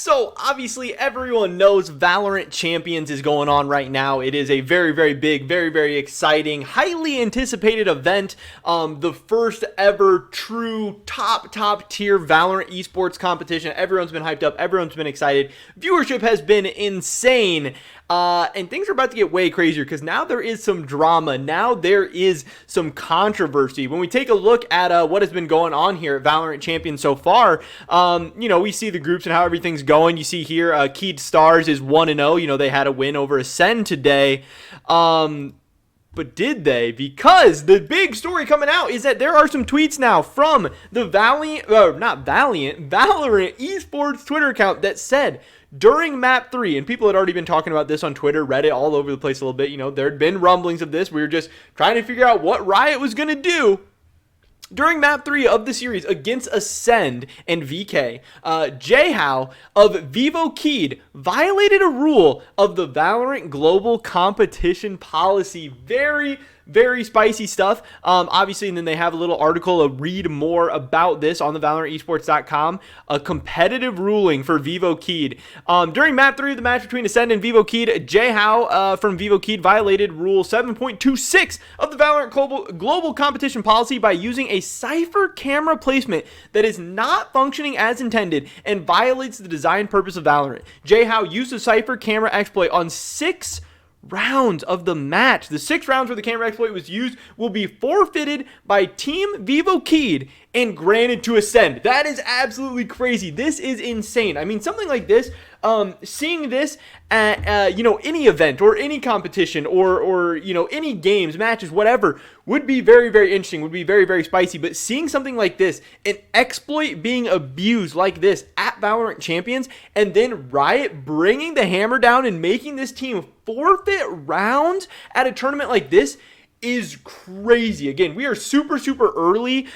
So obviously everyone knows Valorant Champions is going on right now. It is a very, very big, very, very exciting, highly anticipated event. The first ever true top tier Valorant esports competition. Everyone's been hyped up. Everyone's been excited. Viewership has been insane. And things are about to get way crazier because now there is some drama. Now there is some controversy. When we take a look at what has been going on here at Valorant Champions so far, we see the groups and how everything's going. You see here, Keyed Stars is 1-0. They had a win over Acend today. But did they? Because the big story coming out is that there are some tweets now from the Valorant esports Twitter account that said during map 3, and people had already been talking about this on Twitter, Reddit, all over the place a little bit. There had been rumblings of this. We were just trying to figure out what Riot was going to do. During map 3 of the series against Acend and VK, Jhow of Vivo Keyed violated a rule of the Valorant global competition policy. Very spicy stuff. Obviously, and then they have a little article, read more about this on the ValorantEsports.com. A competitive ruling for Vivo Keyed. During map 3 of the match between Acend and Vivo Keyed, Jhow from Vivo Keyed violated rule 7.26 of the Valorant global competition policy by using a Cypher camera placement that is not functioning as intended and violates the design purpose of Valorant. Jhow used a Cypher camera exploit on 6 rounds of the match. The 6 rounds where the camera exploit was used will be forfeited by Team Vivo Keyed and granted to Acend. That is absolutely crazy. This is insane. I mean, something like this, seeing this at any event or any competition or any games, matches, whatever, would be very, very interesting, would be very, very spicy. But seeing something like this, an exploit being abused like this at Valorant Champions, and then Riot bringing the hammer down and making this team forfeit rounds at a tournament like this is crazy. Again, we are super early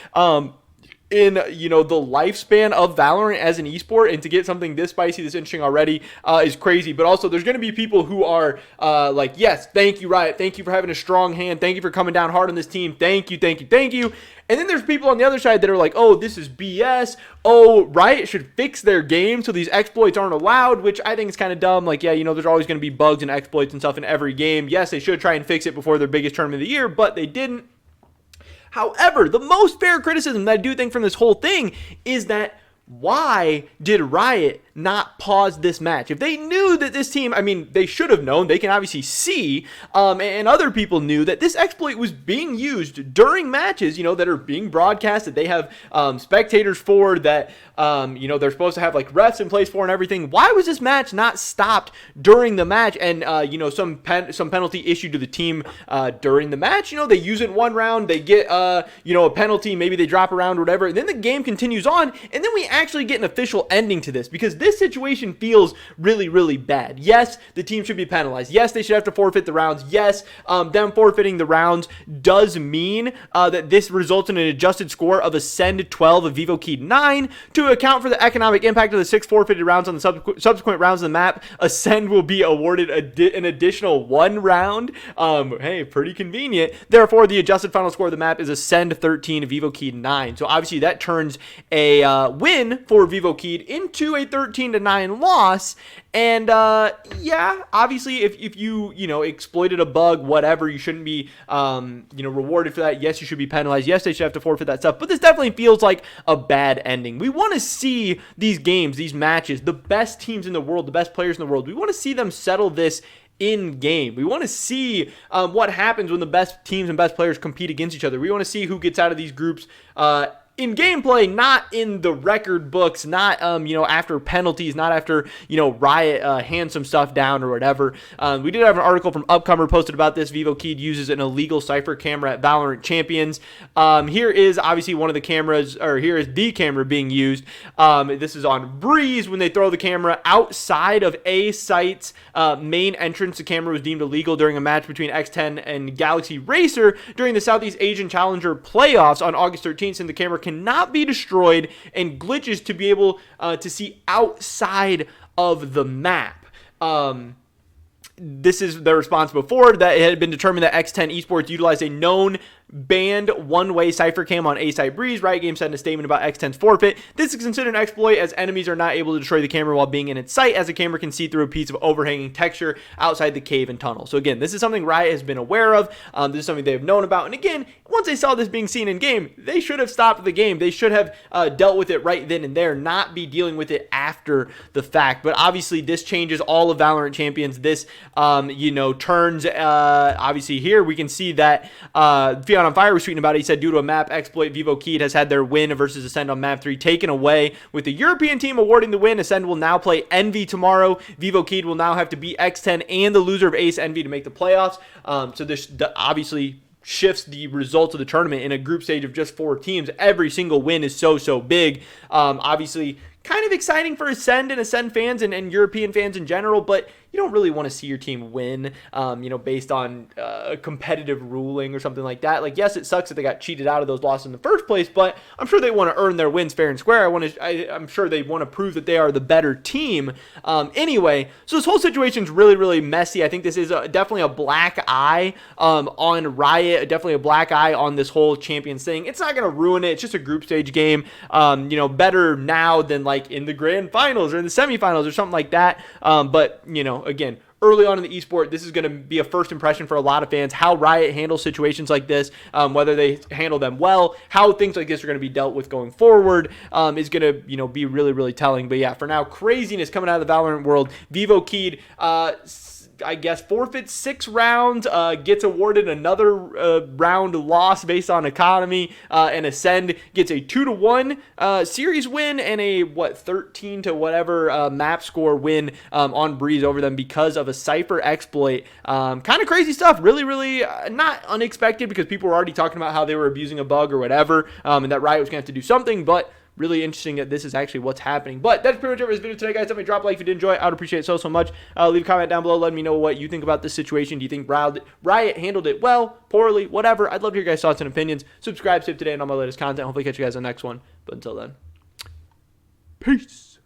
in the lifespan of Valorant as an esport, and to get something this spicy, this interesting already is crazy. But also there's going to be people who are like, yes, thank you Riot, thank you for having a strong hand, thank you for coming down hard on this team, thank you. And then there's people on the other side that are like, oh, this is BS, oh, Riot should fix their game so these exploits aren't allowed, which I think is kind of dumb. Like, yeah, there's always going to be bugs and exploits and stuff in every game. Yes, they should try and fix it before their biggest tournament of the year, but they didn't. However, the most fair criticism that I do think from this whole thing is that why did Riot not pause this match? If they knew that this team, they should have known, they can obviously see, and other people knew that this exploit was being used during matches, that are being broadcast, that they have spectators for, that, they're supposed to have like refs in place for and everything. Why was this match not stopped during the match and, some penalty issued to the team during the match? They use it in one round, they get, a penalty, maybe they drop a round or whatever, and then the game continues on, and then we actually get an official ending to this, because this situation feels really bad. Yes, the team should be penalized. Yes, they should have to forfeit the rounds. Yes, them forfeiting the rounds does mean that this results in an adjusted score of Acend 12 of Vivo Keyed 9. To account for the economic impact of the 6 forfeited rounds on the subsequent rounds of the map, Acend will be awarded an additional 1 round. Hey, pretty convenient. Therefore, the adjusted final score of the map is Acend 13 of Vivo Keyed 9. So obviously that turns a win for Vivo Keyed into a 13-9 loss. And obviously if you exploited a bug, whatever, you shouldn't be rewarded for that. Yes, you should be penalized. Yes, they should have to forfeit that stuff. But this definitely feels like a bad ending. We want to see these games, these matches, the best teams in the world, the best players in the world. We want to see them settle this in game. We want to see what happens when the best teams and best players compete against each other. We want to see who gets out of these groups in gameplay, not in the record books, not after penalties, not after Riot hands some stuff down or whatever. We did have an article from Upcomer posted about this. Vivo Keyed uses an illegal Cypher camera at Valorant Champions. Here is obviously one of the cameras, or here is the camera being used. This is on Breeze when they throw the camera outside of A site's main entrance. The camera was deemed illegal during a match between X10 and Galaxy Racer during the Southeast Asian Challenger playoffs on August 13th, and the camera cannot be destroyed and glitches to be able to see outside of the map. This is the response before that it had been determined that X10 Esports utilized a known banned one-way Cypher cam on A-Site Breeze. Riot Games said in a statement about X10's Forfeit, this is considered an exploit as enemies are not able to destroy the camera while being in its sight, as the camera can see through a piece of overhanging texture outside the cave and tunnel. So again, this is something Riot has been aware of. This is something they've known about. And again, once they saw this being seen in game, they should have stopped the game. They should have dealt with it right then and there, not be dealing with it after the fact. But obviously, this changes all of Valorant champions. This, turns, obviously here we can see that Fiat on Fire was tweeting about it. He said, due to a map exploit, Vivo Keyed has had their win versus Acend on map 3 taken away. With the European team awarding the win, Acend will now play Envy tomorrow. Vivo Keyed will now have to beat X10 and the loser of Ace Envy to make the playoffs. So this obviously shifts the results of the tournament in a group stage of just 4 teams. Every single win is so big. Obviously, kind of exciting for Acend and Acend fans and European fans in general, but you don't really want to see your team win, based on a competitive ruling or something like that. Like, yes, it sucks that they got cheated out of those losses in the first place, but I'm sure they want to earn their wins fair and square. I'm sure they want to prove that they are the better team. Anyway, so this whole situation is really messy. I think this is definitely a black eye on Riot, definitely a black eye on this whole Champions thing. It's not going to ruin it. It's just a group stage game. Better now than like in the grand finals or in the semifinals or something like that. But again, early on in the esport, this is going to be a first impression for a lot of fans, how Riot handles situations like this, whether they handle them well, how things like this are going to be dealt with going forward, is going to, be really telling. But yeah, for now, craziness coming out of the Valorant world. Vivo Keyed, I guess, forfeits 6 rounds, gets awarded another round loss based on economy, and Acend gets a 2-1 series win and a 13 to whatever map score win on Breeze over them because of a Cypher exploit. Kind of crazy stuff. Really not unexpected, because people were already talking about how they were abusing a bug or whatever, and that Riot was going to have to do something, but really interesting that this is actually what's happening. But that's pretty much it for this video today, guys. Definitely drop a like if you did enjoy it. I would appreciate it so much. Leave a comment down below letting me know what you think about this situation. Do you think Riot handled it well, poorly, whatever? I'd love to hear your guys' thoughts and opinions. Subscribe, save today, and all my latest content. Hopefully catch you guys on the next one. But until then, peace.